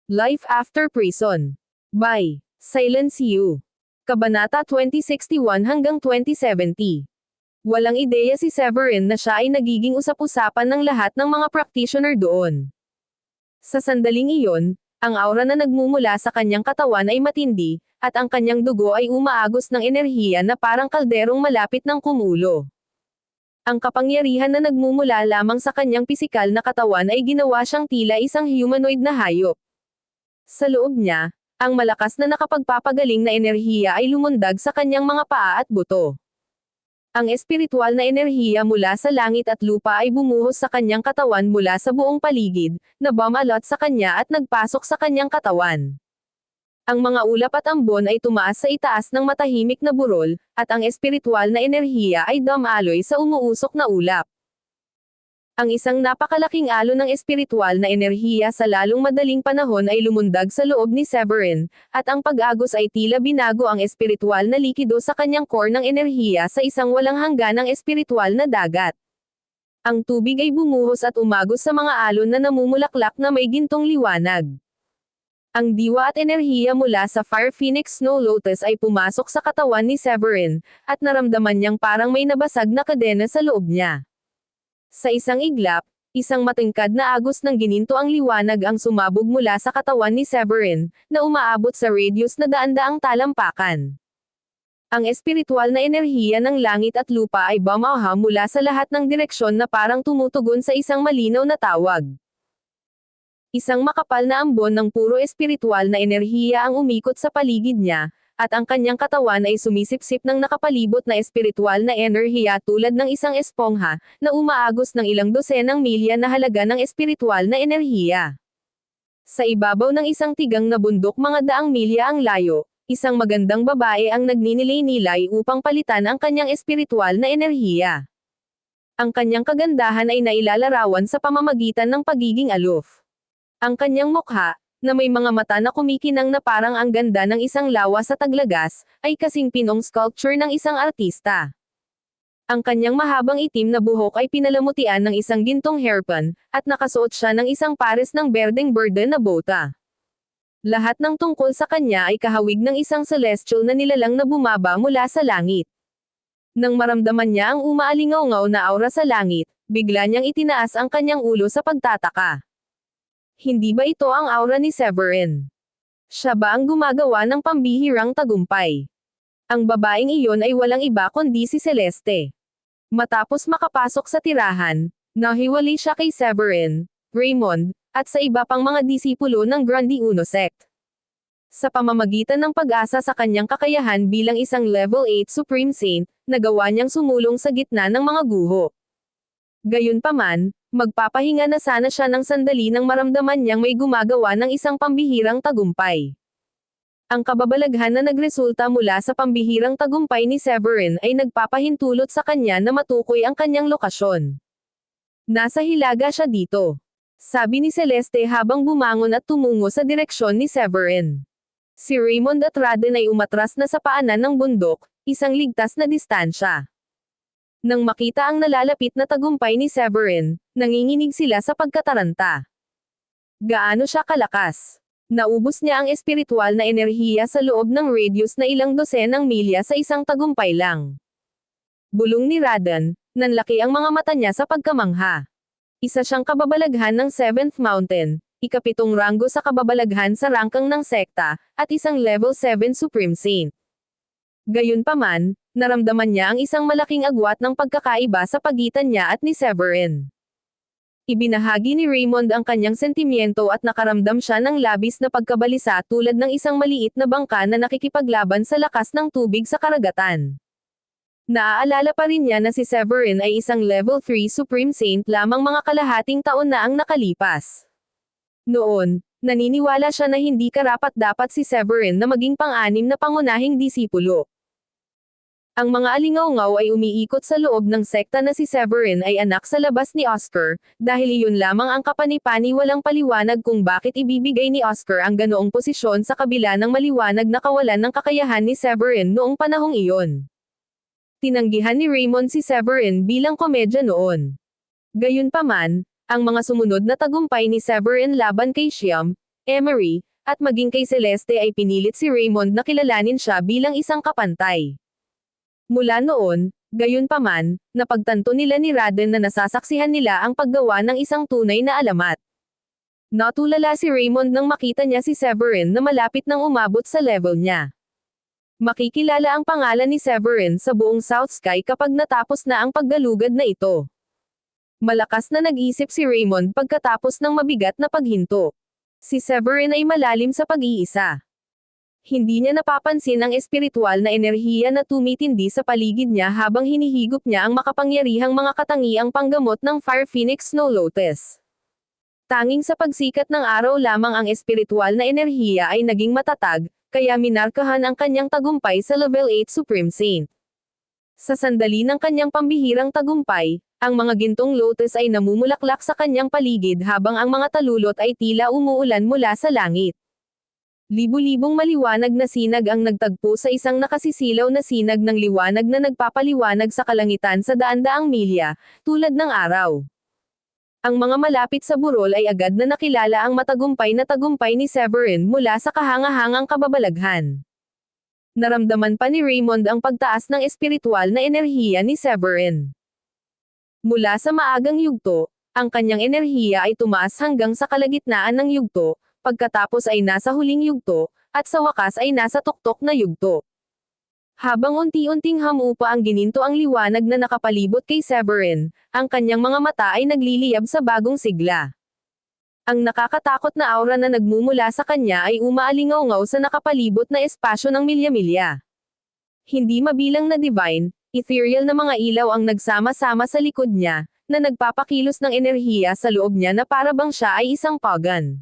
Life After Prison. By Silence You. Kabanata 2061 hanggang 2070. Walang ideya si Severin na siya ay nagiging usap-usapan ng lahat ng mga practitioner doon. Sa sandaling iyon, ang aura na nagmumula sa kanyang katawan ay matindi, at ang kanyang dugo ay umaagos ng enerhiya na parang kalderong malapit ng kumulo. Ang kapangyarihan na nagmumula lamang sa kanyang pisikal na katawan ay ginawa siyang tila isang humanoid na hayop. Sa loob niya, ang malakas na nakapagpapagaling na enerhiya ay lumundag sa kanyang mga paa at buto. Ang espiritual na enerhiya mula sa langit at lupa ay bumuhos sa kanyang katawan mula sa buong paligid, na bumalot sa kanya at nagpasok sa kanyang katawan. Ang mga ulap at ambon ay tumaas sa itaas ng matahimik na burol, at ang espiritual na enerhiya ay dumaloy sa umuusok na ulap. Ang isang napakalaking alon ng espiritual na enerhiya sa lalong madaling panahon ay lumundag sa loob ni Severin, at ang pag-agos ay tila binago ang espiritual na likido sa kanyang core ng enerhiya sa isang walang hangganang espiritual na dagat. Ang tubig ay bumuhos at umagos sa mga alon na namumulaklak na may gintong liwanag. Ang diwa at enerhiya mula sa Fire Phoenix Snow Lotus ay pumasok sa katawan ni Severin, at naramdaman niyang parang may nabasag na kadena sa loob niya. Sa isang iglap, isang matingkad na agos ng gininto ang liwanag ang sumabog mula sa katawan ni Severin, na umaabot sa radius na daan-daang talampakan. Ang espiritual na enerhiya ng langit at lupa ay bumaha mula sa lahat ng direksyon na parang tumutugon sa isang malinaw na tawag. Isang makapal na ambon ng puro espiritual na enerhiya ang umikot sa paligid niya, at ang kanyang katawan ay sumisipsip ng nakapalibot na espiritual na enerhiya tulad ng isang espongha, na umaagos ng ilang dosenang milya na halaga ng espiritual na enerhiya. Sa ibabaw ng isang tigang na bundok mga daang milya ang layo, isang magandang babae ang nagninilay-nilay upang palitan ang kanyang espiritual na enerhiya. Ang kanyang kagandahan ay nailalarawan sa pamamagitan ng pagiging aloof. Ang kanyang mukha, na may mga mata na kumikinang na parang ang ganda ng isang lawa sa taglagas, ay kasing pinong sculpture ng isang artista. Ang kanyang mahabang itim na buhok ay pinalamutian ng isang gintong hairpin, at nakasuot siya ng isang pares ng berdeng berde na bota. Lahat ng tungkol sa kanya ay kahawig ng isang celestial na nilalang na bumaba mula sa langit. Nang maramdaman niya ang umaalingaw-ngaw na aura sa langit, bigla niyang itinaas ang kanyang ulo sa pagtataka. Hindi ba ito ang aura ni Severin? Siya ba ang gumagawa ng pambihirang tagumpay? Ang babaeng iyon ay walang iba kundi si Celeste. Matapos makapasok sa tirahan, nahiwalay siya kay Severin, Raymond, at sa iba pang mga disipulo ng Grandi Uno Sect. Sa pamamagitan ng pag-asa sa kanyang kakayahan bilang isang Level 8 Supreme Saint, nagawa niyang sumulong sa gitna ng mga guho. Gayunpaman, magpapahinga na sana siya ng sandali nang maramdaman niyang may gumagawa ng isang pambihirang tagumpay. Ang kababalaghan na nagresulta mula sa pambihirang tagumpay ni Severin ay nagpapahintulot sa kanya na matukoy ang kanyang lokasyon. Nasa hilaga siya dito, sabi ni Celeste habang bumangon at tumungo sa direksyon ni Severin. Si Raymond at Raden ay umatras na sa paanan ng bundok, isang ligtas na distansya. Nang makita ang nalalapit na tagumpay ni Severin, nanginginig sila sa pagkataranta. Gaano siya kalakas? Naubos niya ang espiritual na enerhiya sa loob ng radius na ilang dosenang milya sa isang tagumpay lang. Bulong ni Raden, nanlaki ang mga mata niya sa pagkamangha. Isa siyang kababalaghan ng 7th Mountain, ikapitong ranggo sa kababalaghan sa rangkang ng sekta, at isang Level 7 Supreme Saint. Gayunpaman, naramdaman niya ang isang malaking agwat ng pagkakaiba sa pagitan niya at ni Severin. Ibinahagi ni Raymond ang kanyang sentimiento at nakaramdam siya ng labis na pagkabalisa tulad ng isang maliit na bangka na nakikipaglaban sa lakas ng tubig sa karagatan. Naaalala pa rin niya na si Severin ay isang Level 3 Supreme Saint lamang mga kalahating taon na ang nakalipas. Noon, naniniwala siya na hindi karapat-dapat si Severin na maging pang-anim na pangunahing disipulo. Ang mga alingaw-ngaw ay umiikot sa loob ng sekta na si Severin ay anak sa labas ni Oscar, dahil iyon lamang ang kapanipani walang paliwanag kung bakit ibibigay ni Oscar ang ganoong posisyon sa kabila ng maliwanag na kawalan ng kakayahan ni Severin noong panahong iyon. Tinanggihan ni Raymond si Severin bilang komedya noon. Gayunpaman, ang mga sumunod na tagumpay ni Severin laban kay Shyam, Emery, at maging kay Celeste ay pinilit si Raymond na kilalanin siya bilang isang kapantay. Mula noon, gayunpaman, napagtanto nila ni Raden na nasasaksihan nila ang paggawa ng isang tunay na alamat. Natulala si Raymond nang makita niya si Severin na malapit nang umabot sa level niya. Makikilala ang pangalan ni Severin sa buong South Sky kapag natapos na ang paggalugad na ito. Malakas na nag-isip si Raymond pagkatapos ng mabigat na paghinto. Si Severin ay malalim sa pag-iisa. Hindi niya napapansin ang espiritual na enerhiya na tumitindi sa paligid niya habang hinihigop niya ang makapangyarihang mga katangiang panggamot ng Fire Phoenix Snow Lotus. Tanging sa pagsikat ng araw lamang ang espiritual na enerhiya ay naging matatag, kaya minarkahan ang kanyang tagumpay sa level 8 Supreme Saint. Sa sandali ng kanyang pambihirang tagumpay, ang mga gintong lotus ay namumulaklak sa kanyang paligid habang ang mga talulot ay tila umuulan mula sa langit. Libu-libong maliwanag na sinag ang nagtagpo sa isang nakasisilaw na sinag ng liwanag na nagpapaliwanag sa kalangitan sa daan-daang milya, tulad ng araw. Ang mga malapit sa burol ay agad na nakilala ang matagumpay na tagumpay ni Severin mula sa kahangahangang kababalaghan. Naramdaman pa ni Raymond ang pagtaas ng espiritual na enerhiya ni Severin. Mula sa maagang yugto, ang kanyang enerhiya ay tumaas hanggang sa kalagitnaan ng yugto, pagkatapos ay nasa huling yugto, at sa wakas ay nasa tuktok na yugto. Habang unti-unting hamupa ang gininto ang liwanag na nakapalibot kay Severin, ang kanyang mga mata ay nagliliyab sa bagong sigla. Ang nakakatakot na aura na nagmumula sa kanya ay umaalingaw-ngaw sa nakapalibot na espasyo ng milya-milya. Hindi mabilang na divine, ethereal na mga ilaw ang nagsama-sama sa likod niya, na nagpapakilos ng enerhiya sa loob niya na para bang siya ay isang pagan.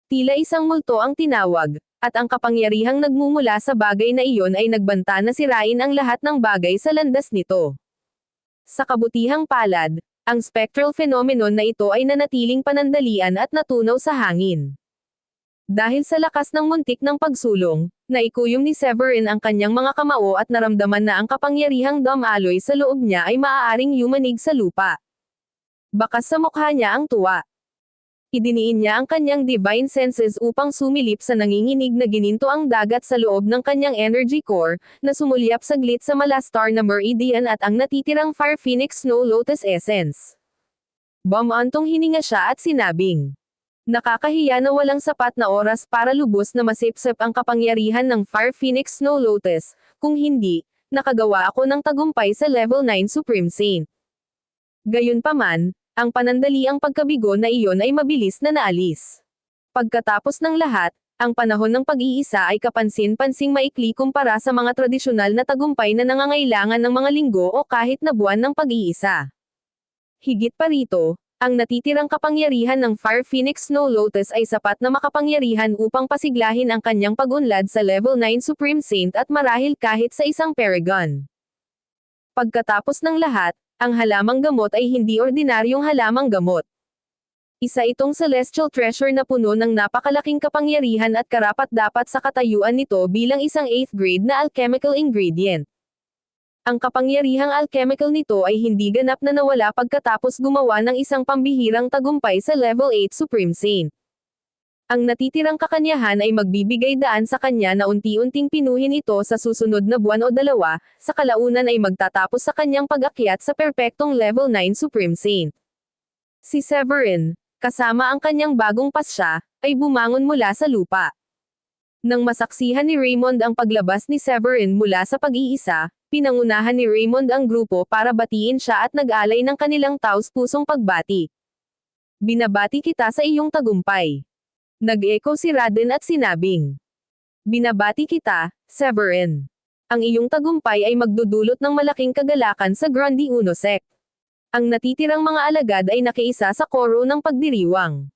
Tila isang multo ang tinawag, at ang kapangyarihang nagmumula sa bagay na iyon ay nagbanta na sirain ang lahat ng bagay sa landas nito. Sa kabutihang palad, ang spectral phenomenon na ito ay nanatiling panandalian at natunaw sa hangin. Dahil sa lakas ng muntik ng pagsulong, naikuyom ni Severin ang kanyang mga kamao at naramdaman na ang kapangyarihang damaloy sa loob niya ay maaaring yumanig sa lupa. Bakas sa mukha niya ang tuwa. Idiniin niya ang kanyang divine senses upang sumilip sa nanginginig na gininto ang dagat sa loob ng kanyang energy core, na sumulyap saglit sa malastar na meridian at ang natitirang Fire Phoenix Snow Lotus Essence. Bumantong hininga siya at sinabing, "Nakakahiya na walang sapat na oras para lubos na masipsip ang kapangyarihan ng Fire Phoenix Snow Lotus, kung hindi, nakagawa ako ng tagumpay sa level 9 Supreme Saint." Gayunpaman, ang panandaliang pagkabigo na iyon ay mabilis na naalis. Pagkatapos ng lahat, ang panahon ng pag-iisa ay kapansin-pansing maikli kumpara sa mga tradisyonal na tagumpay na nangangailangan ng mga linggo o kahit na buwan ng pag-iisa. Higit pa rito, ang natitirang kapangyarihan ng Fire Phoenix Snow Lotus ay sapat na makapangyarihan upang pasiglahin ang kanyang pag-unlad sa level 9 Supreme Saint at marahil kahit sa isang Paragon. Pagkatapos ng lahat, ang halamang gamot ay hindi ordinaryong halamang gamot. Isa itong celestial treasure na puno ng napakalaking kapangyarihan at karapat-dapat sa katayuan nito bilang isang 8th grade na alchemical ingredient. Ang kapangyarihang alchemical nito ay hindi ganap na nawala pagkatapos gumawa ng isang pambihirang tagumpay sa level 8 Supreme Saint. Ang natitirang kakanyahan ay magbibigay daan sa kanya na unti-unting pinuhin ito sa susunod na buwan o dalawa, sa kalaunan ay magtatapos sa kanyang pag-akyat sa perpektong level 9 Supreme Saint. Si Severin, kasama ang kanyang bagong pasya, ay bumangon mula sa lupa. Nang masaksihan ni Raymond ang paglabas ni Severin mula sa pag-iisa, pinangunahan ni Raymond ang grupo para batiin siya at nag-alay ng kanilang taos-pusong pagbati. "Binabati kita sa iyong tagumpay." Nag-echo si Raden at sinabing, "Binabati kita, Severin. Ang iyong tagumpay ay magdudulot ng malaking kagalakan sa Grandi Uno Sect." Ang natitirang mga alagad ay nakiisa sa koro ng pagdiriwang.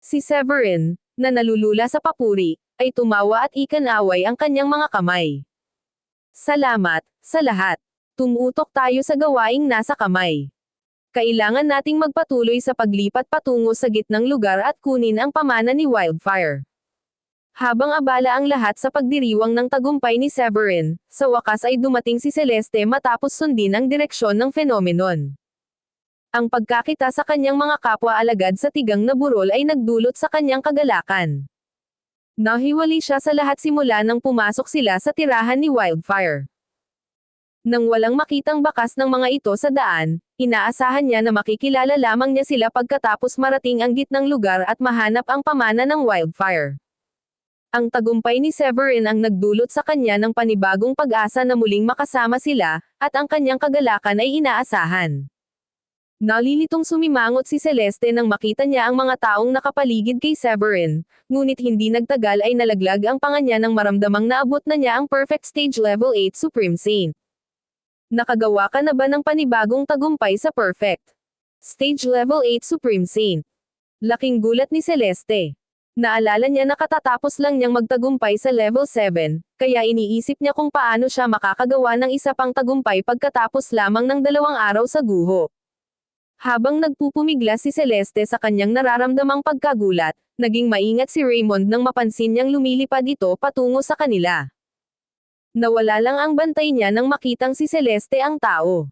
Si Severin, na nalulula sa papuri, ay tumawa at ikanaway ang kanyang mga kamay. "Salamat, sa lahat. Tumutok tayo sa gawaing nasa kamay. Kailangan nating magpatuloy sa paglipat patungo sa gitnang lugar at kunin ang pamana ni Wildfire." Habang abala ang lahat sa pagdiriwang ng tagumpay ni Severin, sa wakas ay dumating si Celeste matapos sundin ang direksyon ng phenomenon. Ang pagkakita sa kanyang mga kapwa-alagad sa tigang na burol ay nagdulot sa kanyang kagalakan. Nahiwalay siya sa lahat simula nang pumasok sila sa tirahan ni Wildfire. Nang walang makitang bakas ng mga ito sa daan, inaasahan niya na makikilala lamang niya sila pagkatapos marating ang gitnang lugar at mahanap ang pamana ng Wildfire. Ang tagumpay ni Severin ang nagdulot sa kanya ng panibagong pag-asa na muling makasama sila, at ang kanyang kagalakan ay inaasahan. Nalilitong sumimangot si Celeste nang makita niya ang mga taong nakapaligid kay Severin, ngunit hindi nagtagal ay nalaglag ang panga niya nang maramdamang naabot na niya ang Perfect Stage Level 8 Supreme Saint. Nakagawa ka na ba ng panibagong tagumpay sa Perfect Stage Level 8 Supreme Saint? Laking gulat ni Celeste. Naalala niya na katatapos lang niyang magtagumpay sa level 7, kaya iniisip niya kung paano siya makakagawa ng isa pang tagumpay pagkatapos lamang ng 2 araw sa guho. Habang nagpupumiglas si Celeste sa kanyang nararamdamang pagkagulat, naging maingat si Raymond nang mapansin niyang lumilipad ito patungo sa kanila. Nawala lang ang bantay niya nang makitang si Celeste ang tao.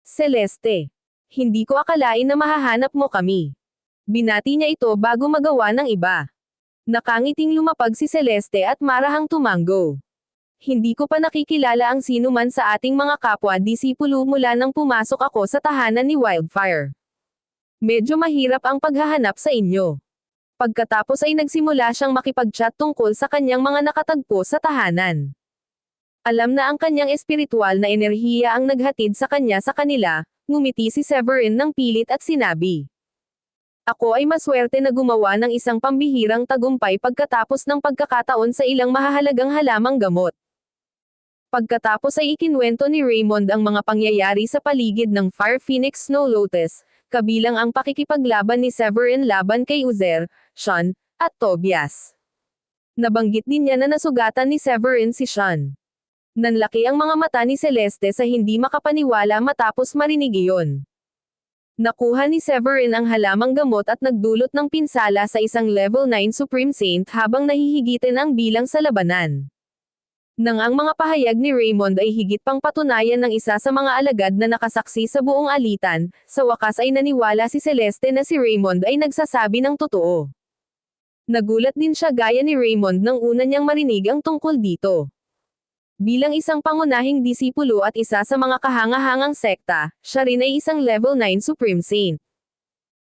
Celeste, hindi ko akalain na mahahanap mo kami. Binati niya ito bago magawa ng iba. Nakangiting lumapag si Celeste at marahang tumanggo. Hindi ko pa nakikilala ang sino man sa ating mga kapwa-disipulo mula nang pumasok ako sa tahanan ni Wildfire. Medyo mahirap ang paghahanap sa inyo. Pagkatapos ay nagsimula siyang makipag-chat tungkol sa kanyang mga nakatagpo sa tahanan. Alam na ang kanyang espiritual na enerhiya ang naghatid sa kanya sa kanila, ngumiti si Severin ng pilit at sinabi. Ako ay maswerte na gumawa ng isang pambihirang tagumpay pagkatapos ng pagkakataon sa ilang mahahalagang halamang gamot. Pagkatapos ay ikinwento ni Raymond ang mga pangyayari sa paligid ng Fire Phoenix Snow Lotus, kabilang ang pakikipaglaban ni Severin laban kay Uzer, Sean, at Tobias. Nabanggit din niya na nasugatan ni Severin si Sean. Nanlaki ang mga mata ni Celeste sa hindi makapaniwala matapos marinig iyon. Nakuha ni Severin ang halamang gamot at nagdulot ng pinsala sa isang level 9 Supreme Saint habang nahihigitin ang bilang sa labanan. Nang ang mga pahayag ni Raymond ay higit pang patunayan ng isa sa mga alagad na nakasaksi sa buong alitan, sa wakas ay naniwala si Celeste na si Raymond ay nagsasabi ng totoo. Nagulat din siya gaya ni Raymond nang una niyang marinig ang tungkol dito. Bilang isang pangunahing disipulo at isa sa mga kahanga-hangang sekta, siya rin ay isang level 9 Supreme Saint.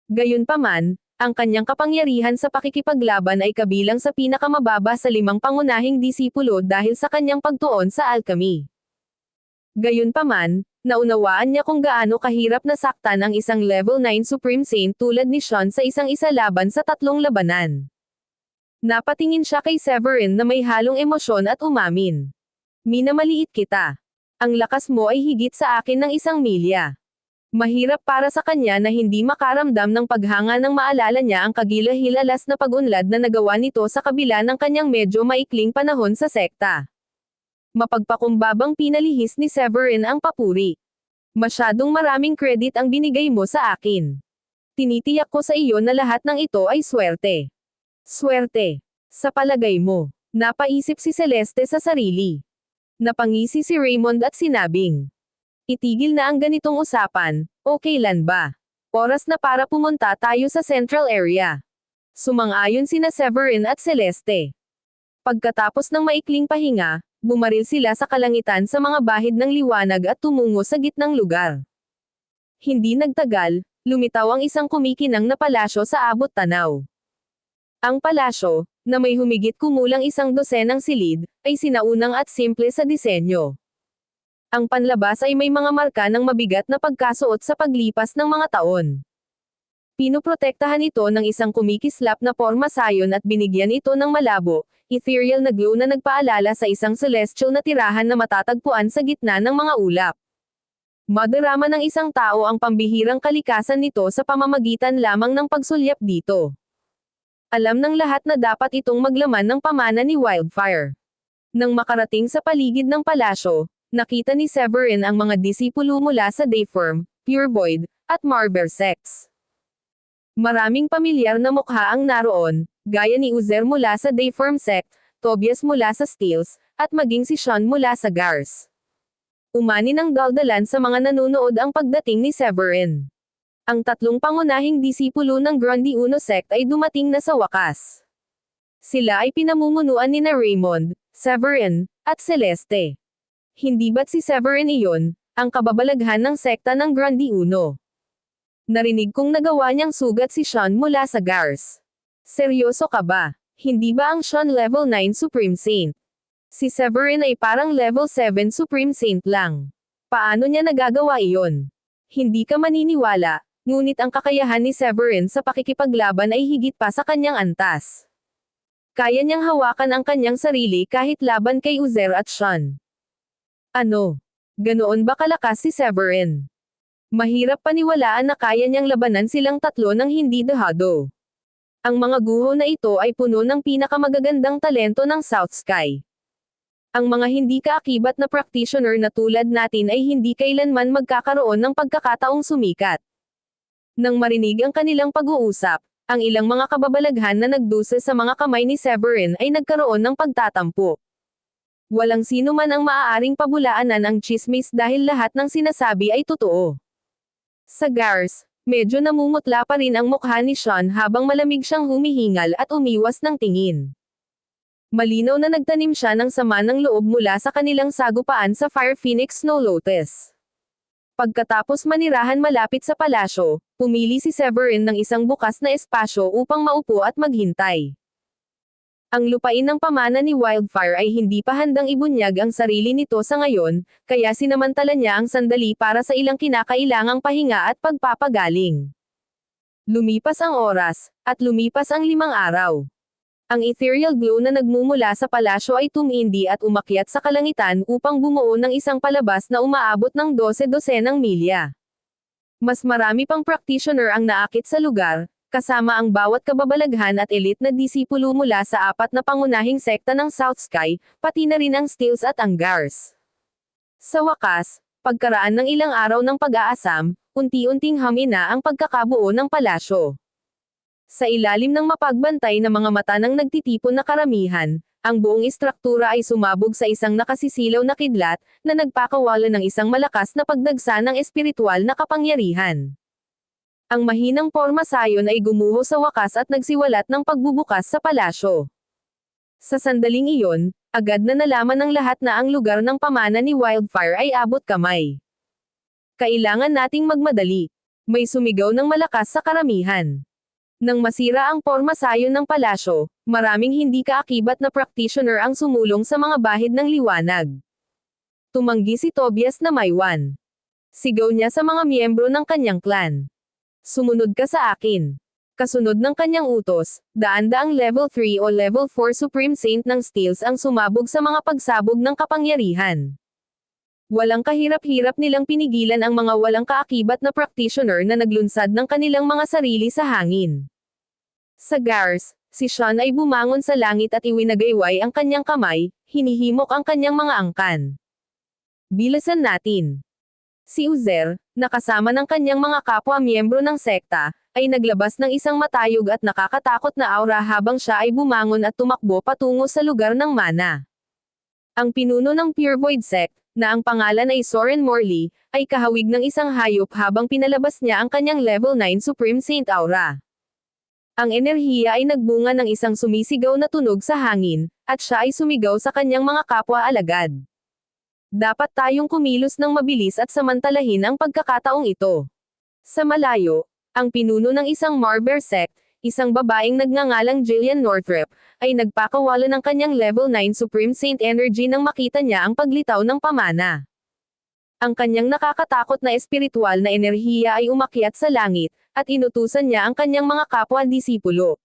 Gayunpaman, ang kanyang kapangyarihan sa pakikipaglaban ay kabilang sa pinakamababa sa 5 pangunahing disipulo dahil sa kanyang pagtuon sa alchemy. Gayunpaman, naunawaan niya kung gaano kahirap nasaktan ang isang level 9 Supreme Saint tulad ni Sean sa isang isa laban sa 3 labanan. Napatingin siya kay Severin na may halong emosyon at umamin. Minamaliit kita. Ang lakas mo ay higit sa akin ng 1 milya. Mahirap para sa kanya na hindi makaramdam ng paghanga nang maalala niya ang kagilahilalas na pag-unlad na nagawa nito sa kabila ng kanyang medyo maikling panahon sa sekta. Mapagpakumbabang pinalihis ni Severin ang papuri. Masyadong maraming credit ang binigay mo sa akin. Tinitiyak ko sa iyo na lahat ng ito ay swerte. Swerte. Sa palagay mo, napaisip si Celeste sa sarili. Napangisi si Raymond at sinabing, itigil na ang ganitong usapan, o kailan ba? Oras na para pumunta tayo sa Central Area. Sumang-ayon sina Severin at Celeste. Pagkatapos ng maikling pahinga, bumaril sila sa kalangitan sa mga bahid ng liwanag at tumungo sa gitnang lugar. Hindi nagtagal, lumitaw ang isang kumikinang na palasyo sa abot tanaw. Ang palasyo, na may humigit kumulang 100 silid, ay sinaunang at simple sa disenyo. Ang panlabas ay may mga marka ng mabigat na pagkasuot sa paglipas ng mga taon. Pinoprotektahan ito ng isang kumikislap na porma sayon at binigyan ito ng malabo, ethereal na glow na nagpaalala sa isang celestial na tirahan na matatagpuan sa gitna ng mga ulap. Madarama ng isang tao ang pambihirang kalikasan nito sa pamamagitan lamang ng pagsulyap dito. Alam ng lahat na dapat itong maglaman ng pamana ni Wildfire. Nang makarating sa paligid ng palasyo, nakita ni Severin ang mga disipulo mula sa Dayform, Pure Void, at Marber Sects. Maraming pamilyar na mukha ang naroon, gaya ni Uzer mula sa Dayform Sect, Tobias mula sa Steels, at maging si Sean mula sa Gars. Umani ng daldalan sa mga nanonood ang pagdating ni Severin. Ang 3 pangunahing disipulo ng Grundy Uno Sect ay dumating na sa wakas. Sila ay pinamumunuan ni Raymond, Severin, at Celeste. Hindi ba't si Severin iyon, ang kababalaghan ng sekta ng Grandi Uno? Narinig kong nagawa niyang sugat si Sean mula sa GARS. Seryoso ka ba? Hindi ba ang Sean level 9 Supreme Saint? Si Severin ay parang level 7 Supreme Saint lang. Paano niya nagagawa iyon? Hindi ka maniniwala, ngunit ang kakayahan ni Severin sa pakikipaglaban ay higit pa sa kanyang antas. Kaya niyang hawakan ang kanyang sarili kahit laban kay Uzer at Sean. Ano? Ganoon ba kalakas si Severin? Mahirap paniwalaan na kaya niyang labanan silang tatlo ng hindi dehado. Ang mga guho na ito ay puno ng pinakamagagandang talento ng South Sky. Ang mga hindi kaakibat na practitioner na tulad natin ay hindi kailanman magkakaroon ng pagkakataong sumikat. Nang marinig ang kanilang pag-uusap, ang ilang mga kababalaghan na nagdusa sa mga kamay ni Severin ay nagkaroon ng pagtatampo. Walang sino man ang maaaring pabulaanan ang chismis dahil lahat ng sinasabi ay totoo. Sa GARS, medyo namumutla pa rin ang mukha ni Sean habang malamig siyang humihingal at umiwas ng tingin. Malinaw na nagtanim siya ng sama ng loob mula sa kanilang sagupaan sa Fire Phoenix Snow Lotus. Pagkatapos manirahan malapit sa palasyo, pumili si Severin ng isang bukas na espasyo upang maupo at maghintay. Ang lupain ng pamana ni Wildfire ay hindi pa handang ibunyag ang sarili nito sa ngayon, kaya sinamantala niya ang sandali para sa ilang kinakailangang pahinga at pagpapagaling. Lumipas ang oras, at lumipas ang 5 araw. Ang ethereal glow na nagmumula sa palasyo ay tumindi at umakyat sa kalangitan upang bumuo ng isang palabas na umaabot ng 12-dosenang milya. Mas marami pang practitioner ang naakit sa lugar, kasama ang bawat kababalaghan at elite na disipulo mula sa 4 na pangunahing sekta ng South Sky, pati na rin ang Steels at ang GARS. Sa wakas, pagkaraan ng ilang araw ng pag-aasam, unti-unting hamina ang pagkakabuo ng palasyo. Sa ilalim ng mapagbantay na mga mata ng nagtitipon na karamihan, ang buong istruktura ay sumabog sa isang nakasisilaw na kidlat, na nagpakawala ng isang malakas na pagdagsa ng espiritual na kapangyarihan. Ang mahinang porma sayon ay gumuho sa wakas at nagsiwalat ng pagbubukas sa palasyo. Sa sandaling iyon, agad na nalaman ng lahat na ang lugar ng pamana ni Wildfire ay abot kamay. Kailangan nating magmadali. May sumigaw ng malakas sa karamihan. Nang masira ang porma sayon ng palasyo, maraming hindi kaakibat na practitioner ang sumulong sa mga bahid ng liwanag. Tumanggi si Tobias na Maywan. Sigaw niya sa mga miyembro ng kanyang clan. Sumunod ka sa akin. Kasunod ng kanyang utos, daan-daang level 3 o level 4 Supreme Saint ng Steels ang sumabog sa mga pagsabog ng kapangyarihan. Walang kahirap-hirap nilang pinigilan ang mga walang kaakibat na practitioner na naglunsad ng kanilang mga sarili sa hangin. Sa GARS, si Sean ay bumangon sa langit at iwinagayway ang kanyang kamay, hinihimok ang kanyang mga angkan. Bilasan natin. Si Uzer, nakasama ng kanyang mga kapwa-miyembro ng sekta, ay naglabas ng isang matayog at nakakatakot na aura habang siya ay bumangon at tumakbo patungo sa lugar ng mana. Ang pinuno ng Pure Void Sect, na ang pangalan ay Soren Morley, ay kahawig ng isang hayop habang pinalabas niya ang kanyang level 9 Supreme Saint Aura. Ang enerhiya ay nagbunga ng isang sumisigaw na tunog sa hangin, at siya ay sumigaw sa kanyang mga kapwa-alagad. Dapat tayong kumilos ng mabilis at samantalahin ang pagkakataong ito. Sa malayo, ang pinuno ng isang Marver Sect, isang babaeng nagngangalang Jillian Northrop, ay nagpakawala ng kanyang level 9 Supreme Saint Energy nang makita niya ang paglitaw ng pamana. Ang kanyang nakakatakot na espiritual na enerhiya ay umakyat sa langit, at inutusan niya ang kanyang mga kapwa-disipulo.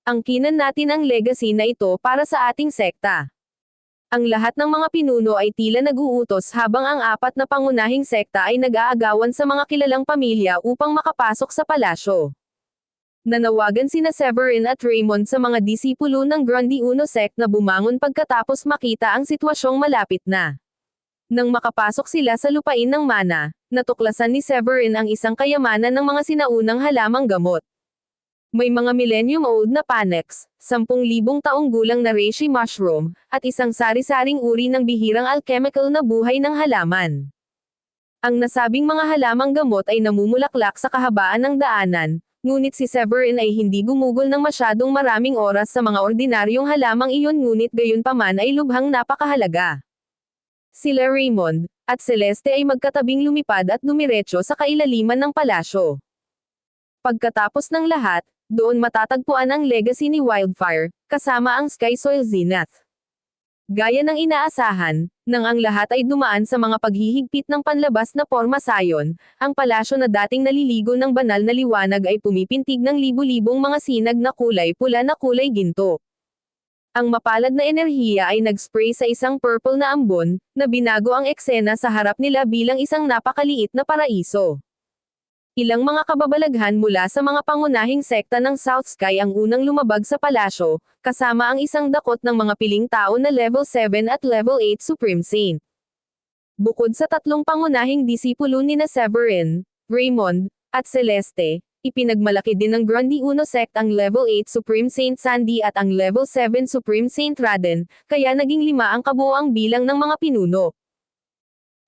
Angkinan natin ang legacy na ito para sa ating sekta. Ang lahat ng mga pinuno ay tila nag-uutos habang ang 4 na pangunahing sekta ay nag-aagawan sa mga kilalang pamilya upang makapasok sa palasyo. Nanawagan sina Severin at Raymond sa mga disipulo ng Grandi Uno Sect na bumangon pagkatapos makita ang sitwasyong malapit na. Nang makapasok sila sa lupain ng mana, natuklasan ni Severin ang isang kayamanan ng mga sinaunang halamang gamot. May mga millennium-old na Panax, 10,000 taong gulang na reishi mushroom, at isang sari-saring uri ng bihirang alchemical na buhay ng halaman. Ang nasabing mga halamang gamot ay namumulaklak sa kahabaan ng daanan, Ngunit si Severin ay hindi gumugol ng masyadong maraming oras sa mga ordinaryong halamang iyon, ngunit gayunpaman ay lubhang napakahalaga. Sila Raymond at Celeste ay magkatabing lumipad at dumiretso sa kailaliman ng palasyo. Pagkatapos ng lahat, doon matatagpuan ang legacy ni Wildfire, kasama ang Sky Soil Zenith. Gaya ng inaasahan, nang ang lahat ay dumaan sa mga paghihigpit ng panlabas na porma sayon, ang palasyo na dating naliligo ng banal na liwanag ay pumipintig ng libu-libong mga sinag na kulay pula na kulay ginto. Ang mapalad na enerhiya ay nag-spray sa isang purple na ambon, na binago ang eksena sa harap nila bilang isang napakaliit na paraiso. Ilang mga kababalaghan mula sa mga pangunahing sekta ng South Sky ang unang lumabag sa palasyo, kasama ang isang dakot ng mga piling tao na Level 7 at Level 8 Supreme Saint. Bukod sa tatlong pangunahing disipulo ni Severin, Raymond, at Celeste, ipinagmalaki din ng Grundy Uno Sect ang Level 8 Supreme Saint Sandy at ang Level 7 Supreme Saint Raden, kaya naging 5 ang kabuoang bilang ng mga pinuno.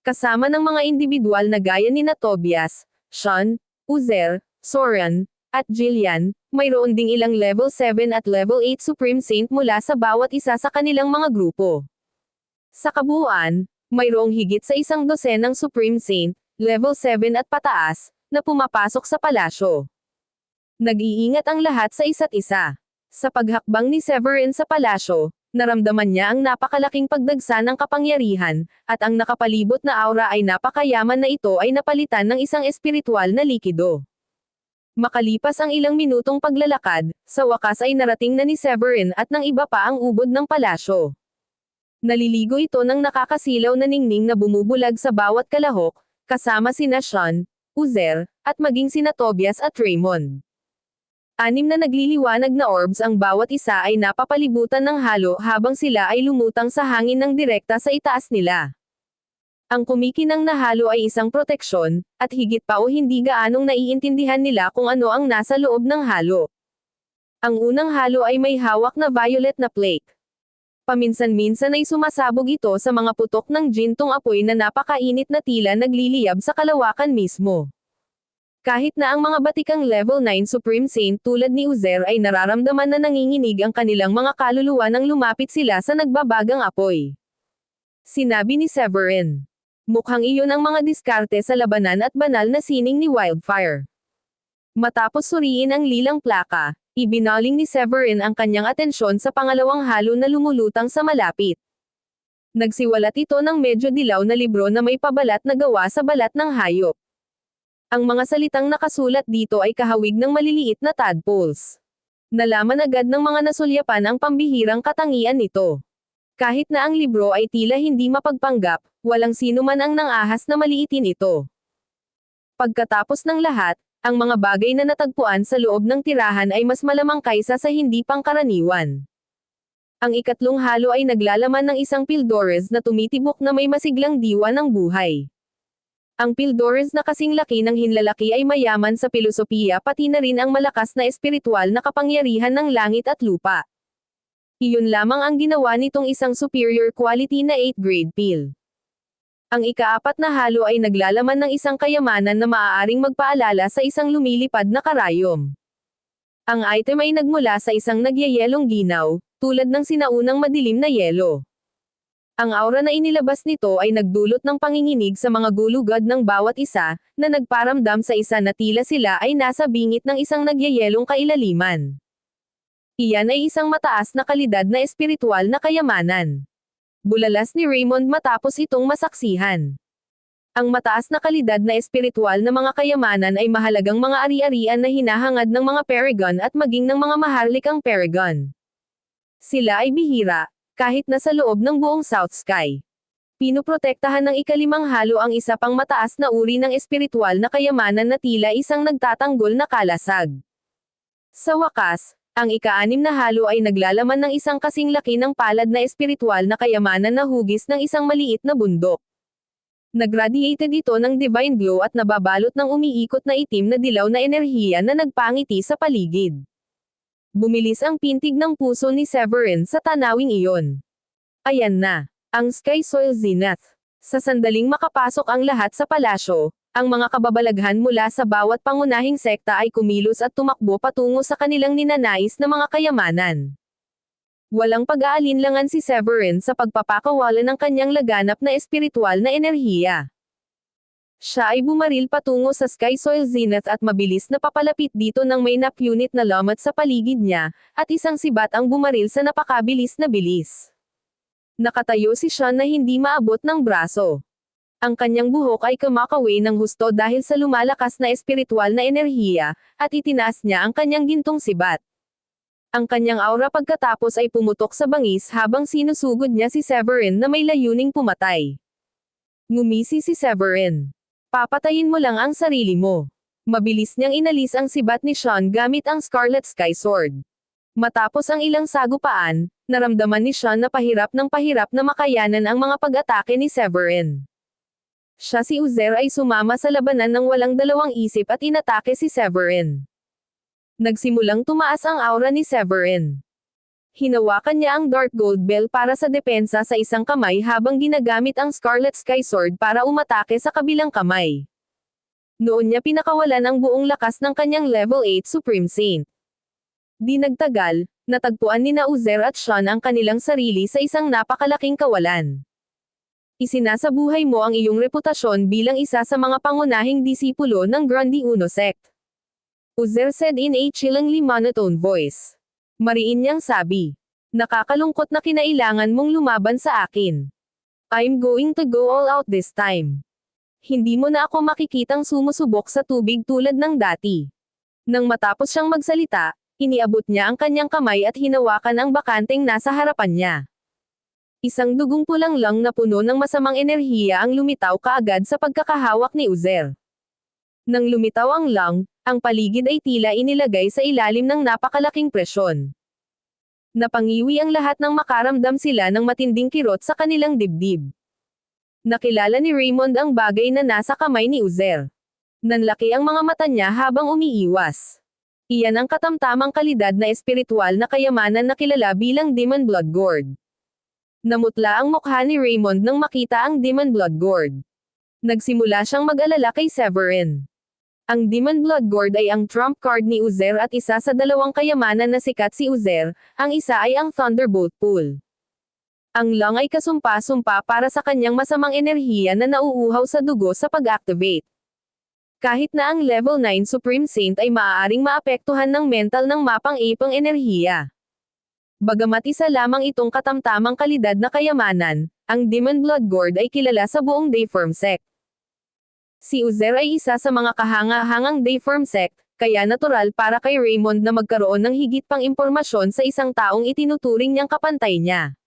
Kasama ng mga individual na gaya ni Tobias, Sean, Uzer, Soren, at Jillian, mayroon ding ilang Level 7 at Level 8 Supreme Saint mula sa bawat isa sa kanilang mga grupo. Sa kabuuan, mayroong higit sa 100 Supreme Saint, Level 7 at pataas, na pumapasok sa palasyo. Nag-iingat ang lahat sa isa't isa. Sa paghakbang ni Severin sa palasyo, naramdaman niya ang napakalaking pagdagsa ng kapangyarihan, at ang nakapalibot na aura ay napakayaman na ito ay napalitan ng isang espiritual na likido. Makalipas ang ilang minutong paglalakad, sa wakas ay narating na ni Severin at ng iba pa ang ubod ng palasyo. Naliligo ito ng nakakasilaw na ningning na bumubulag sa bawat kalahok, kasama sina Sean, Uzer, at maging sina Tobias at Raymond. 6 na nagliliwanag na orbs ang bawat isa ay napapalibutan ng halo habang sila ay lumutang sa hangin ng direkta sa itaas nila. Ang kumikinang na halo ay isang proteksyon, at higit pa o hindi gaanong naiintindihan nila kung ano ang nasa loob ng halo. Ang unang halo ay may hawak na violet na plate. Paminsan-minsan ay sumasabog ito sa mga putok ng gintong apoy na napakainit na tila nagliliyab sa kalawakan mismo. Kahit na ang mga batikang Level 9 Supreme Saint tulad ni Uzer ay nararamdaman na nanginginig ang kanilang mga kaluluwa nang lumapit sila sa nagbabagang apoy. Sinabi ni Severin. Mukhang iyon ang mga diskarte sa labanan at banal na sining ni Wildfire. Matapos suriin ang lilang plaka, ibinaling ni Severin ang kanyang atensyon sa pangalawang halo na lumulutang sa malapit. Nagsiwalat ito ng medyo dilaw na libro na may pabalat na gawa sa balat ng hayop. Ang mga salitang nakasulat dito ay kahawig ng maliliit na tadpoles. Nalaman agad ng mga nasulyapan ang pambihirang katangian nito. Kahit na ang libro ay tila hindi mapagpanggap, walang sino man ang nangahas na maliitin ito. Pagkatapos ng lahat, ang mga bagay na natagpuan sa loob ng tirahan ay mas malamang kaysa sa hindi pangkaraniwan. Ang ikatlong halo ay naglalaman ng isang Pildores na tumitibok na may masiglang diwa ng buhay. Ang Pildores na kasing laki ng hinlalaki ay mayaman sa pilosopiya pati na rin ang malakas na espiritual na kapangyarihan ng langit at lupa. Iyon lamang ang ginawa nitong isang superior quality na 8th grade pill. Ang ika-4 na halo ay naglalaman ng isang kayamanan na maaaring magpaalala sa isang lumilipad na karayom. Ang item ay nagmula sa isang nagyayelong ginaw, tulad ng sinaunang madilim na yelo. Ang aura na inilabas nito ay nagdulot ng panginginig sa mga gulugad ng bawat isa, na nagparamdam sa isa na tila sila ay nasa bingit ng isang nagyayelong kailaliman. Iyan ay isang mataas na kalidad na espiritual na kayamanan. Bulalas ni Raymond matapos itong masaksihan. Ang mataas na kalidad na espiritual na mga kayamanan ay mahalagang mga ari-arian na hinahangad ng mga Paragon at maging ng mga maharlikang Paragon. Sila ay bihira, kahit na sa loob ng buong South Sky. Pinuprotektahan ng ika-5 halo ang isa pang mataas na uri ng espiritual na kayamanan na tila isang nagtatanggol na kalasag. Sa wakas, ang ika-6 na halo ay naglalaman ng isang kasing laki ng palad na espiritual na kayamanan na hugis ng isang maliit na bundok. Nagradiated ito ng divine glow at nababalot ng umiikot na itim na dilaw na enerhiya na nagpangiti sa paligid. Bumilis ang pintig ng puso ni Severin sa tanawing iyon. Ayan na, ang Sky Soil Zenith. Sa sandaling makapasok ang lahat sa palasyo, Ang mga kababalaghan mula sa bawat pangunahing sekta ay kumilos at tumakbo patungo sa kanilang ninanais na mga kayamanan. Walang pag-aalinlangan si Severin sa pagpapakawala ng kanyang laganap na espiritual na enerhiya. Siya ay bumaril patungo sa Sky Soil Zenith at mabilis na papalapit dito nang may napunit na lamat sa paligid niya, at isang sibat ang bumaril sa napakabilis na bilis. Nakatayo si Sean na hindi maabot ng braso. Ang kanyang buhok ay kumakaway ng husto dahil sa lumalakas na espiritual na enerhiya, at itinaas niya ang kanyang gintong sibat. Ang kanyang aura pagkatapos ay pumutok sa bangis habang sinusugod niya si Severin na may layuning pumatay. Ngumisi si Severin. Papatayin mo lang ang sarili mo. Mabilis niyang inalis ang sibat ni Sean gamit ang Scarlet Sky Sword. Matapos ang ilang sagupaan, naramdaman ni Sean na pahirap na makayanan ang mga pag-atake ni Severin. Siya si Uzer ay sumama sa labanan ng walang dalawang isip at inatake si Severin. Nagsimulang tumaas ang aura ni Severin. Hinawakan niya ang Dark Gold Bell para sa depensa sa isang kamay habang ginagamit ang Scarlet Sky Sword para umatake sa kabilang kamay. Noon niya pinakawalan ang buong lakas ng kanyang Level 8 Supreme Saint. Di nagtagal, natagpuan ni Uzer at Sean ang kanilang sarili sa isang napakalaking kawalan. Isinasabuhay mo ang iyong reputasyon bilang isa sa mga pangunahing disipulo ng Grundy Uno sect. Uzer said in a chillingly monotone voice. Mariin niyang sabi. Nakakalungkot na kinailangan mong lumaban sa akin. I'm going to go all out this time. Hindi mo na ako makikitang sumusubok sa tubig tulad ng dati. Nang matapos siyang magsalita, iniabot niya ang kanyang kamay at hinawakan ang bakanteng nasa harapan niya. Isang dugong pulang lang na puno ng masamang enerhiya ang lumitaw kaagad sa pagkakahawak ni Uzer. Nang lumitaw ang lang, ang paligid ay tila inilagay sa ilalim ng napakalaking presyon. Napangiwi ang lahat nang makaramdam sila ng matinding kirot sa kanilang dibdib. Nakilala ni Raymond ang bagay na nasa kamay ni Uzer. Nanlaki ang mga mata niya habang umiiwas. Iyan ang katamtamang kalidad na espiritual na kayamanan na kilala bilang Demon Blood Gourd. Namutla ang mukha ni Raymond nang makita ang Demon Blood Gourd. Nagsimula siyang mag-alala kay Severin. Ang Demon Blood Gourd ay ang trump card ni Uzer at isa sa dalawang kayamanan na sikat si Uzer, ang isa ay ang Thunderbolt Pool. Ang lang ay kasumpa-sumpa para sa kanyang masamang enerhiya na nauuhaw sa dugo sa pag-activate. Kahit na ang Level 9 Supreme Saint ay maaaring maapektuhan ng mental ng mapang-ipang enerhiya. Bagamat isa lamang itong katamtamang kalidad na kayamanan, ang Demon Blood Gourd ay kilala sa buong Dayform sect. Si Uzer ay isa sa mga kahanga-hangang Dayform sect, kaya natural para kay Raymond na magkaroon ng higit pang impormasyon sa isang taong itinuturing niyang kapantay niya.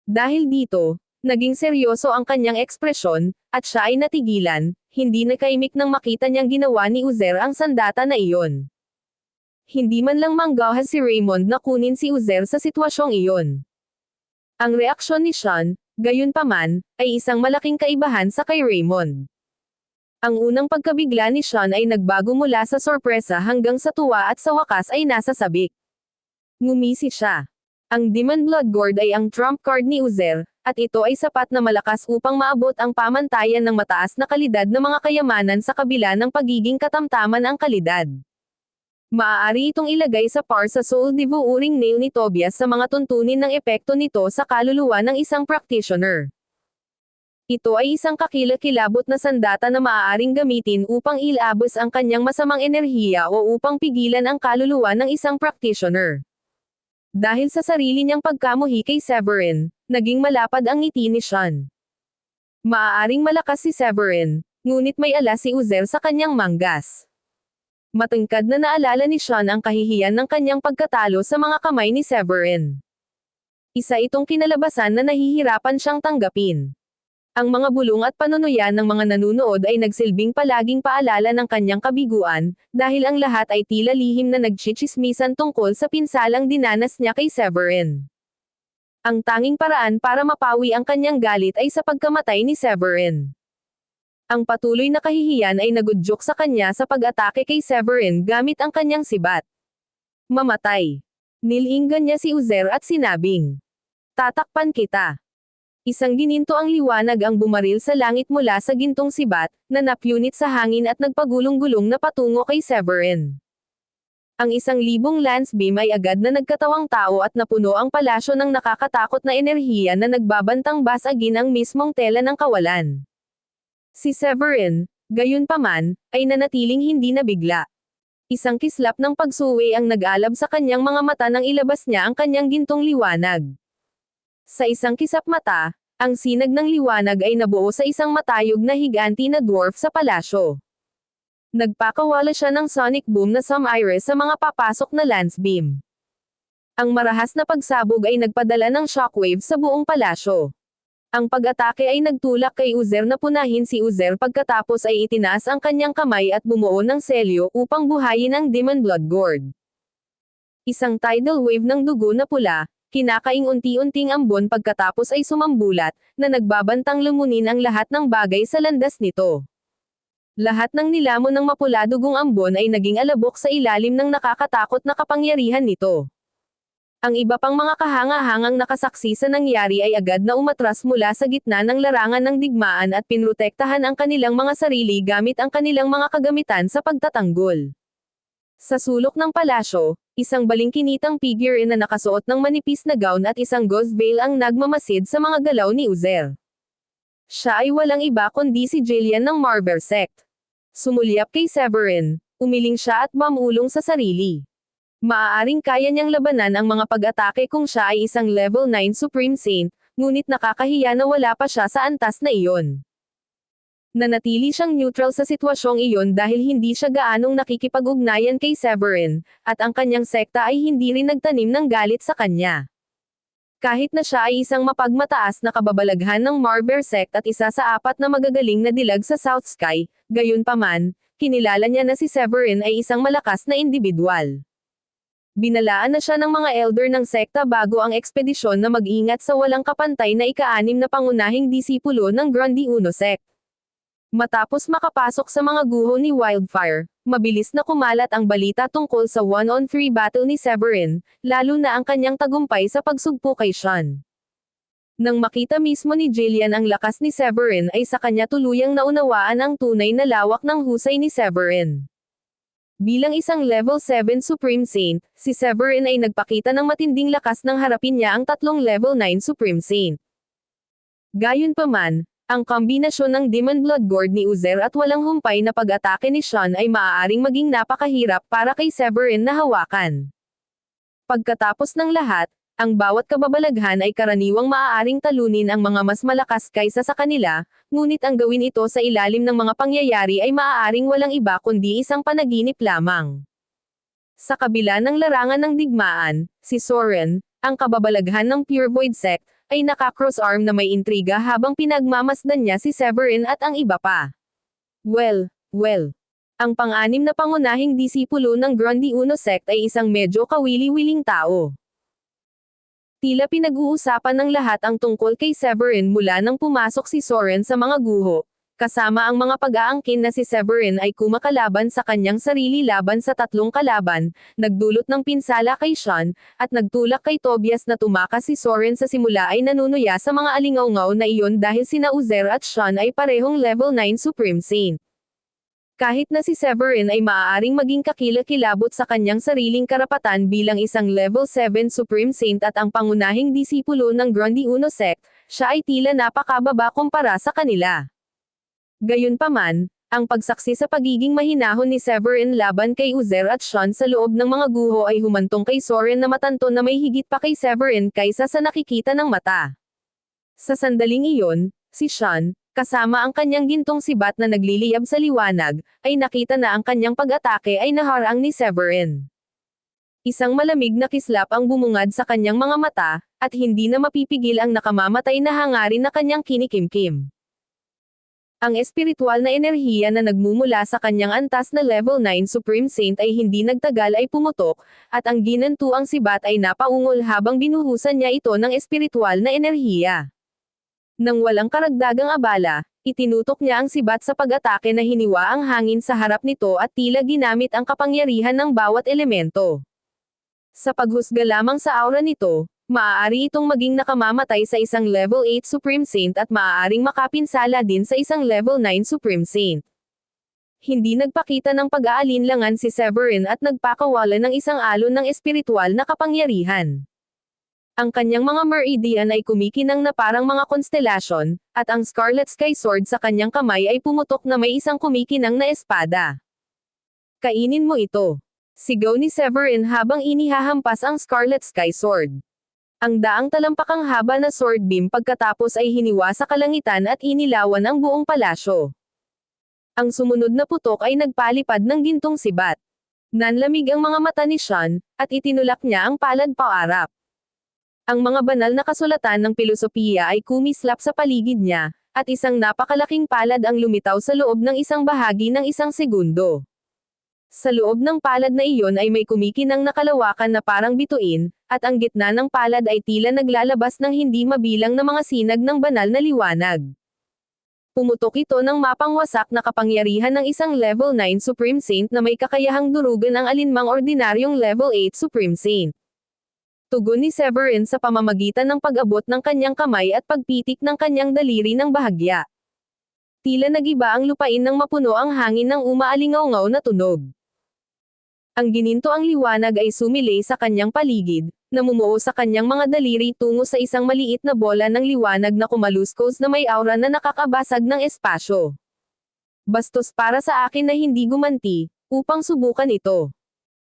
Dahil dito, naging seryoso ang kanyang ekspresyon, at siya ay natigilan, hindi nakaimik nang makita niyang ginawa ni Uzer ang sandata na iyon. Hindi man lang manggahas si Raymond na kunin si Uzer sa sitwasyong iyon. Ang reaksyon ni Sean, gayunpaman, ay isang malaking kaibahan sa kay Raymond. Ang unang pagkabigla ni Sean ay nagbago mula sa sorpresa hanggang sa tuwa at sa wakas ay nasa sabik. Ngumisi siya. Ang Demon Blood Gourd ay ang trump card ni Uzer, at ito ay sapat na malakas upang maabot ang pamantayan ng mataas na kalidad na mga kayamanan sa kabila ng pagiging katamtaman ang kalidad. Maaari itong ilagay sa par sa Soul Devouring Nail ni Tobias sa mga tuntunin ng epekto nito sa kaluluwa ng isang practitioner. Ito ay isang kakilakilabot na sandata na maaaring gamitin upang ilabos ang kanyang masamang enerhiya o upang pigilan ang kaluluwa ng isang practitioner. Dahil sa sarili niyang pagkamuhi kay Severin, naging malapad ang ngiti ni Sean. Maaaring malakas si Severin, ngunit may alas si Uzer sa kanyang manggas. Matangkad na naalala ni Sean ang kahihiyan ng kanyang pagkatalo sa mga kamay ni Severin. Isa itong kinalabasan na nahihirapan siyang tanggapin. Ang mga bulong at panunuyan ng mga nanunood ay nagsilbing palaging paalala ng kanyang kabiguan, dahil ang lahat ay tila lihim na nagchichismisan tungkol sa pinsalang dinanas niya kay Severin. Ang tanging paraan para mapawi ang kanyang galit ay sa pagkamatay ni Severin. Ang patuloy na kahihiyan ay nagudyok sa kanya sa pag-atake kay Severin gamit ang kanyang sibat. Mamatay. Nilinggan niya si Uzer at sinabing, tatakpan kita. Isang gininto ang liwanag ang bumaril sa langit mula sa gintong sibat, na napunit sa hangin at nagpagulong-gulong na patungo kay Severin. Ang 1,000 lance beam ay agad na nagkatawang tao at napuno ang palasyo ng nakakatakot na enerhiya na nagbabantang basagin ang mismong tela ng kawalan. Si Severin, gayunpaman, ay nanatiling hindi nabigla. Isang kislap ng pagsuwi ang nag-alab sa kanyang mga mata nang ilabas niya ang kanyang gintong liwanag. Sa isang kisap mata, ang sinag ng liwanag ay nabuo sa isang matayog na higanti na dwarf sa palasyo. Nagpakawala siya ng sonic boom na sum-iris sa mga papasok na lance beam. Ang marahas na pagsabog ay nagpadala ng shockwave sa buong palasyo. Ang pag-atake ay nagtulak kay Uzer na punahin si Uzer pagkatapos ay itinaas ang kanyang kamay at bumuo ng selyo upang buhayin ang Demon Blood Gourd. Isang tidal wave ng dugo na pula, kinakaing unti-unting ambon pagkatapos ay sumambulat, na nagbabantang lumunin ang lahat ng bagay sa landas nito. Lahat ng nilamon ng mapula dugong ambon ay naging alabok sa ilalim ng nakakatakot na kapangyarihan nito. Ang iba pang mga kahanga-hangang nakasaksi sa nangyari ay agad na umatras mula sa gitna ng larangan ng digmaan at pinrotektahan ang kanilang mga sarili gamit ang kanilang mga kagamitan sa pagtatanggol. Sa sulok ng palasyo, isang balingkinitang figure na nakasuot ng manipis na gown at isang gauze veil ang nagmamasid sa mga galaw ni Uzer. Siya ay walang iba kundi si Jillian ng Marver Sect. Sumulyap kay Severin, umiling siya at mamulong sa sarili. Maaaring kaya niyang labanan ang mga pag-atake kung siya ay isang level 9 Supreme Saint, ngunit nakakahiya na wala pa siya sa antas na iyon. Nanatili siyang neutral sa sitwasyong iyon dahil hindi siya gaanong nakikipag-ugnayan kay Severin, at ang kanyang sekta ay hindi rin nagtanim ng galit sa kanya. Kahit na siya ay isang mapagmataas na kababalaghan ng Marver Sect at isa sa 4 na magagaling na dilag sa South Sky, gayunpaman, kinilala niya na si Severin ay isang malakas na individual. Binalaan na siya ng mga elder ng sekta bago ang ekspedisyon na mag-ingat sa walang kapantay na ika-6 na pangunahing disipulo ng Grundy Uno Sect. Matapos makapasok sa mga guho ni Wildfire, mabilis na kumalat ang balita tungkol sa 1-on-3 battle ni Severin, lalo na ang kanyang tagumpay sa pagsugpo kay Sean. Nang makita mismo ni Jillian ang lakas ni Severin ay sa kanya tuluyang naunawaan ang tunay na lawak ng husay ni Severin. Bilang isang level 7 Supreme Saint, si Severin ay nagpakita ng matinding lakas nang harapin niya ang 3 level 9 Supreme Saint. Gayunpaman, ang kombinasyon ng Demon Blood Gourd ni Uzer at walang humpay na pag-atake ni Sean ay maaaring maging napakahirap para kay Severin na hawakan. Pagkatapos ng lahat, ang bawat kababalaghan ay karaniwang maaaring talunin ang mga mas malakas kaysa sa kanila, ngunit ang gawin ito sa ilalim ng mga pangyayari ay maaaring walang iba kundi isang panaginip lamang. Sa kabila ng larangan ng digmaan, si Soren, ang kababalaghan ng Pure Void Sect, ay naka-cross-arm na may intriga habang pinagmamasdan niya si Severin at ang iba pa. Well. Ang pang-anim na pangunahing disipulo ng Grundy Uno Sect ay isang medyo kawili-wiling tao. Tila pinag-uusapan ng lahat ang tungkol kay Severin mula nang pumasok si Soren sa mga guho, kasama ang mga pag-aangkin na si Severin ay kumakalaban sa kanyang sarili laban sa 3 kalaban, nagdulot ng pinsala kay Sean, at nagtulak kay Tobias na tumakas si Soren sa simula ay nanunuya sa mga alingaw-ngaw na iyon dahil sina Uzer at Sean ay parehong level 9 Supreme Saint. Kahit na si Severin ay maaaring maging kakilakilabot sa kanyang sariling karapatan bilang isang level 7 Supreme Saint at ang pangunahing disipulo ng Grundy Uno Sect, siya ay tila napakababa kumpara sa kanila. Gayunpaman, ang pagsaksi sa pagiging mahinahon ni Severin laban kay Uzer at Sean sa loob ng mga guho ay humantong kay Soren na matanto na may higit pa kay Severin kaysa sa nakikita ng mata. Sa sandaling iyon, si Sean, kasama ang kanyang gintong sibat na nagliliyab sa liwanag, ay nakita na ang kanyang pag-atake ay naharang ni Severin. Isang malamig na kislap ang bumungad sa kanyang mga mata, at hindi na mapipigil ang nakamamatay na hangarin na kanyang kinikimkim. Ang espiritual na enerhiya na nagmumula sa kanyang antas na level 9 Supreme Saint ay hindi nagtagal ay pumutok, at ang ginantuang sibat ay napaungol habang binuhusan niya ito ng espiritual na enerhiya. Nang walang karagdagang abala, itinutok niya ang sibat sa pag-atake na hiniwa ang hangin sa harap nito at tila ginamit ang kapangyarihan ng bawat elemento. Sa paghusga lamang sa aura nito, Maaari itong maging nakamamatay sa isang level 8 Supreme Saint at maaaring makapinsala din sa isang level 9 Supreme Saint. Hindi nagpakita ng pag-aalinlangan si Severin at nagpakawala ng isang alon ng espiritual na kapangyarihan. Ang kanyang mga meridian ay kumikinang na parang mga konstelasyon, at ang Scarlet Sky Sword sa kanyang kamay ay pumutok na may isang kumikinang na espada. Kainin mo ito. Sigaw ni Severin habang inihahampas ang Scarlet Sky Sword. Ang daang talampakang haba na sword beam pagkatapos ay hiniwa sa kalangitan at inilawan ang buong palasyo. Ang sumunod na putok ay nagpalipad ng gintong sibat. Nanlamig ang mga mata ni Sean, at itinulak niya ang palad paarap. Ang mga banal na kasulatan ng pilosopiya ay kumislap sa paligid niya, at isang napakalaking palad ang lumitaw sa loob ng isang bahagi ng isang segundo. Sa loob ng palad na iyon ay may kumikinang na kalawakan na parang bituin, at ang gitna ng palad ay tila naglalabas ng hindi mabilang na mga sinag ng banal na liwanag. Pumutok ito ng mapangwasak na kapangyarihan ng isang level 9 Supreme Saint na may kakayahang durugan ang alinmang ordinaryong level 8 Supreme Saint. Tugon ni Severin sa pamamagitan ng pag-abot ng kanyang kamay at pagpitik ng kanyang daliri ng bahagya. Tila nagiba ang lupain nang mapuno ang hangin ng umaalingaw-ngaw na tunog. Ang gininto ang liwanag ay sumilay sa kanyang paligid, namumuo sa kanyang mga daliri tungo sa isang maliit na bola ng liwanag na kumaluskos na may aura na nakakabasag ng espasyo. Bastos para sa akin na hindi gumanti, upang subukan ito.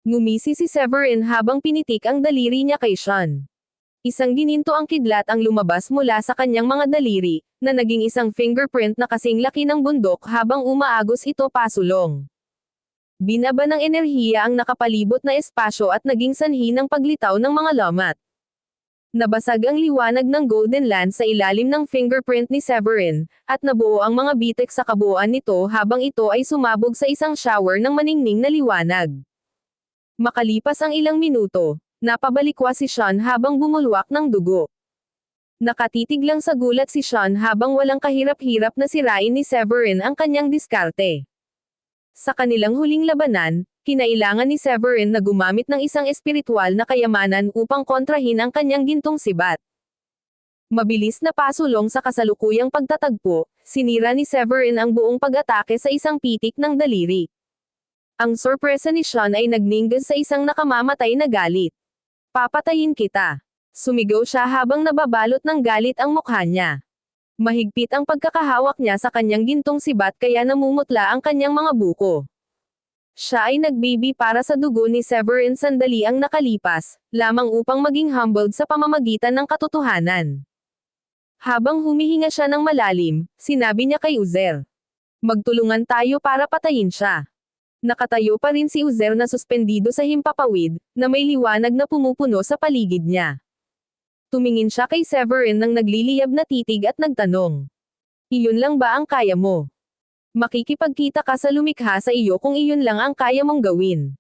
Ngumisi si Severin habang pinitik ang daliri niya kay Sean. Isang gininto ang kidlat ang lumabas mula sa kanyang mga daliri, na naging isang fingerprint na kasing laki ng bundok habang umaagos ito pasulong. Binaba ng enerhiya ang nakapalibot na espasyo at naging sanhi ng paglitaw ng mga lamat. Nabasag ang liwanag ng Golden Land sa ilalim ng fingerprint ni Severin, at nabuo ang mga bitek sa kabuuan nito habang ito ay sumabog sa isang shower ng maningning na liwanag. Makalipas ang ilang minuto, napabalikwa si Sean habang bumulwak ng dugo. Nakatitig lang sa gulat si Sean habang walang kahirap-hirap na sirain ni Severin ang kanyang diskarte. Sa kanilang huling labanan, kinailangan ni Severin na gumamit ng isang espiritual na kayamanan upang kontrahin ang kanyang gintong sibat. Mabilis na pasulong sa kasalukuyang pagtatagpo, sinira ni Severin ang buong pag-atake sa isang pitik ng daliri. Ang sorpresa ni Sean ay nagningas sa isang nakamamatay na galit. Papatayin kita. Sumigaw siya habang nababalot ng galit ang mukha niya. Mahigpit ang pagkakahawak niya sa kanyang gintong sibat kaya namumutla ang kanyang mga buko. Siya ay nagbibi para sa dugo ni Severin sandali ang nakalipas, lamang upang maging humbled sa pamamagitan ng katotohanan. Habang humihinga siya ng malalim, sinabi niya kay Uzer. Magtulungan tayo para patayin siya. Nakatayo pa rin si Uzer na suspendido sa himpapawid, na may liwanag na pumupuno sa paligid niya. Tumingin siya kay Severin ng nagliliyab na titig at nagtanong. Iyon lang ba ang kaya mo? Makikipagkita ka sa lumikha sa iyo kung iyon lang ang kaya mong gawin.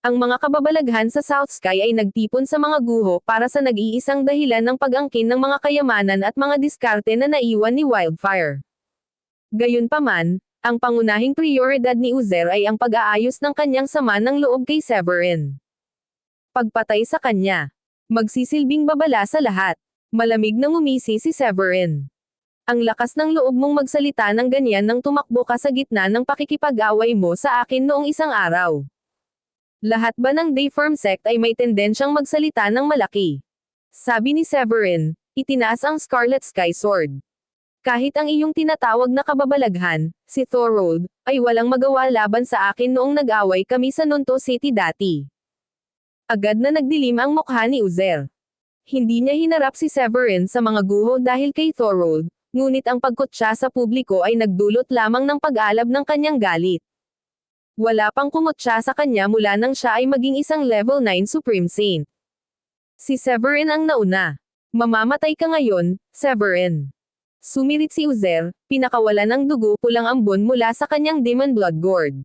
Ang mga kababalaghan sa South Sky ay nagtipon sa mga guho para sa nag-iisang dahilan ng pag-angkin ng mga kayamanan at mga diskarte na naiwan ni Wildfire. Gayunpaman, ang pangunahing prioridad ni Uzer ay ang pag-aayos ng kanyang sama ng loob kay Severin. Pagpatay sa kanya. Magsisilbing babala sa lahat. Malamig na ngumisi si Severin. Ang lakas ng loob mong magsalita ng ganyan nang tumakbo ka sa gitna ng pakikipag-away mo sa akin noong isang araw. Lahat ba ng Dayform sect ay may tendensyang magsalita ng malaki? Sabi ni Severin, itinaas ang Scarlet Sky Sword. Kahit ang iyong tinatawag na kababalaghan, si Thorold, ay walang magawa laban sa akin noong nag-away kami sa Nonto City dati. Agad na nagdilim ang mukha ni Uzer. Hindi niya hinarap si Severin sa mga guho dahil kay Thorold, ngunit ang pagkutsa sa publiko ay nagdulot lamang ng pag-alab ng kanyang galit. Wala pang kumutsa sa kanya mula nang siya ay maging isang level 9 Supreme Saint. Si Severin ang nauna. Mamamatay ka ngayon, Severin. Sumirit si Uzer, pinakawalan ng dugo pulang ambon mula sa kanyang Demon Blood Gourd.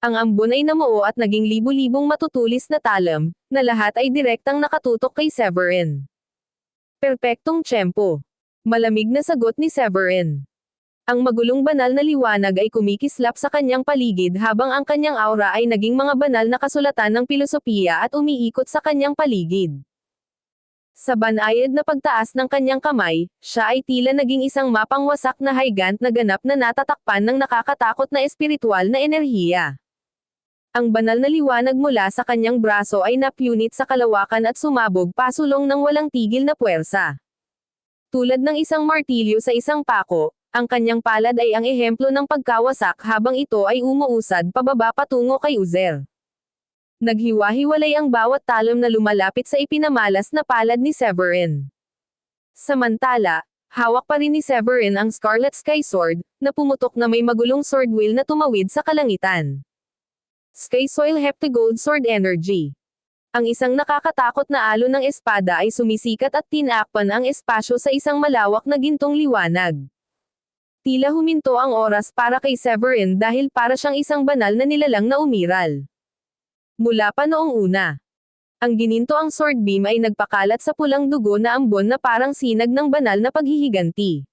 Ang ambon ay namuo at naging libu-libong matutulis na talam, na lahat ay direktang nakatutok kay Severin. Perpektong tiyempo. Malamig na sagot ni Severin. Ang magulong banal na liwanag ay kumikislap sa kanyang paligid habang ang kanyang aura ay naging mga banal na kasulatan ng pilosopiya at umiikot sa kanyang paligid. Sa banayad na pagtaas ng kanyang kamay, siya ay tila naging isang mapangwasak na higant na ganap na natatakpan ng nakakatakot na espiritual na enerhiya. Ang banal na liwanag mula sa kanyang braso ay napunit sa kalawakan at sumabog pasulong ng walang tigil na puwersa. Tulad ng isang martilyo sa isang pako, ang kanyang palad ay ang ehemplo ng pagkawasak habang ito ay umuusad pababa patungo kay Uzer. Naghiwa-hiwalay ang bawat talon na lumalapit sa ipinamalas na palad ni Severin. Samantala, hawak pa rin ni Severin ang Scarlet Sky Sword, na pumutok na may magulong sword wheel na tumawid sa kalangitan. Sky Soil Heptagold Sword Energy. Ang isang nakakatakot na alon ng espada ay sumisikat at tinakpan ang espasyo sa isang malawak na gintong liwanag. Tila huminto ang oras para kay Severin dahil para siyang isang banal na nilalang na umiral. Mula pa noong una. Ang ginintoang sword beam ay nagpakalat sa pulang dugo na ambon na parang sinag ng banal na paghihiganti.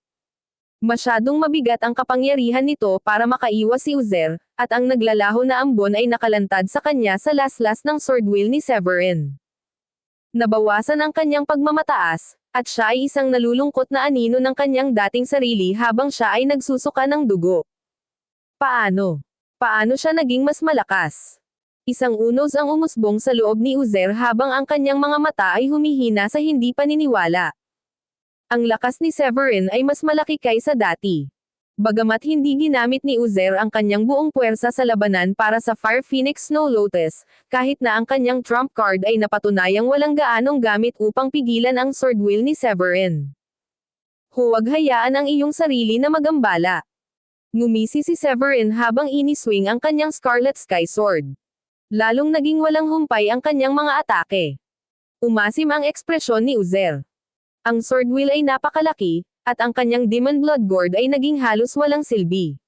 Masyadong mabigat ang kapangyarihan nito para makaiwas si Uzer, at ang naglalaho na ambon ay nakalantad sa kanya sa laslas ng sword wheel ni Severin. Nabawasan ang kanyang pagmamataas, at siya ay isang nalulungkot na anino ng kanyang dating sarili habang siya ay nagsusuka ng dugo. Paano? Paano siya naging mas malakas? Isang unos ang umusbong sa loob ni Uzer habang ang kanyang mga mata ay humihina sa hindi paniniwala. Ang lakas ni Severin ay mas malaki kaysa dati. Bagamat hindi ginamit ni Uzer ang kanyang buong puwersa sa labanan para sa Fire Phoenix Snow Lotus, kahit na ang kanyang trump card ay napatunayang walang gaanong gamit upang pigilan ang sword wheel ni Severin. Huwag hayaan ang iyong sarili na magambala. Ngumisi si Severin habang iniswing ang kanyang Scarlet Sky Sword. Lalong naging walang humpay ang kanyang mga atake. Umasim ang ekspresyon ni Uzer. Ang sword wheel ay napakalaki, at ang kanyang Demon Blood Gourd ay naging halos walang silbi.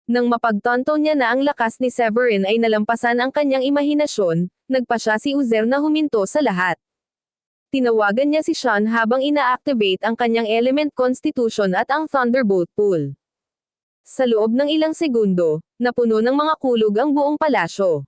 Nang mapagtanto niya na ang lakas ni Severin ay nalampasan ang kanyang imahinasyon, nagpa siya si Uzer na huminto sa lahat. Tinawagan niya si Sean habang ina-activate ang kanyang Element Constitution at ang Thunderbolt Pool. Sa loob ng ilang segundo, napuno ng mga kulog ang buong palasyo.